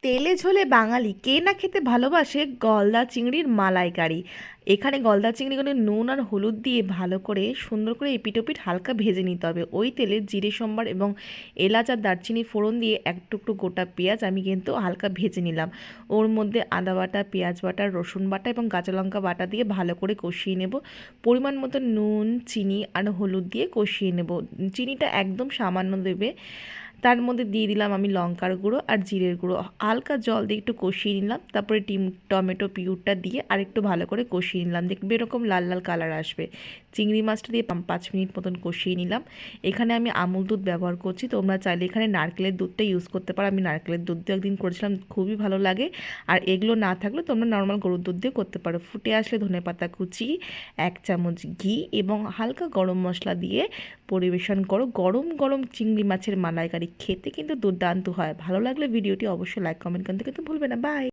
তেলে ঝোলে বাঙালি কে না খেতে ভালোবাসে গলদা চিংড়ির মালাইকারি। এখানে গলদা চিংড়িগুলো নুন আর হলুদ দিয়ে ভালো করে সুন্দর করে এপিটোপিট হালকা ভেজে নিতে হবে। ওই তেলে জিরে সম্বার এবং এলাচ আর দারচিনি ফোড়ন দিয়ে এক টুকরো গোটা পেঁয়াজ আমি কিন্তু হালকা ভেজে নিলাম। ওর মধ্যে আদা বাটা, পেঁয়াজ বাটা, রসুন বাটা এবং কাঁচা লঙ্কা বাটা দিয়ে ভালো করে কষিয়ে নেব। পরিমাণ মতো নুন, চিনি আর হলুদ দিয়ে কষিয়ে নেব। চিনিটা একদম সামান্য দেবে। তার মধ্যে দিয়ে দিলাম আমি লঙ্কার গুঁড়ো আর জিরের গুঁড়ো, হালকা জল দিয়ে একটু কষিয়ে নিলাম। তারপরে টমেটো পিউরটা দিয়ে আরেকটু ভালো করে কষিয়ে নিলাম, দেখবে এরকম লাল লাল কালার আসবে। চিংড়ি মাছটা দিয়ে 5 মিনিট মতন কষিয়ে নিলাম। এখানে আমি আমুল দুধ ব্যবহার করছি, তোমরা চাইলে এখানে নারকেলের দুধটা ইউজ করতে পারো। আমি নারকেলের দুধ দিয়ে একদিন করেছিলাম, খুবই ভালো লাগে। আর এগুলো না থাকলে তোমরা নর্মাল গরুর দুধ দিয়ে করতে পারো। ফুটে আসলে ধনেপাতা কুচি, 1 চামচ ঘি এবং হালকা গরম মশলা দিয়ে পরিবেশন করো। গরম গরম চিংড়ি মাছের মালাইকারি খেতে কিন্তু দুর্দান্ত হয়। ভালো লাগলে ভিডিওটি অবশ্যই লাইক কমেন্ট করতে কিন্তু ভুলবে না। বাই।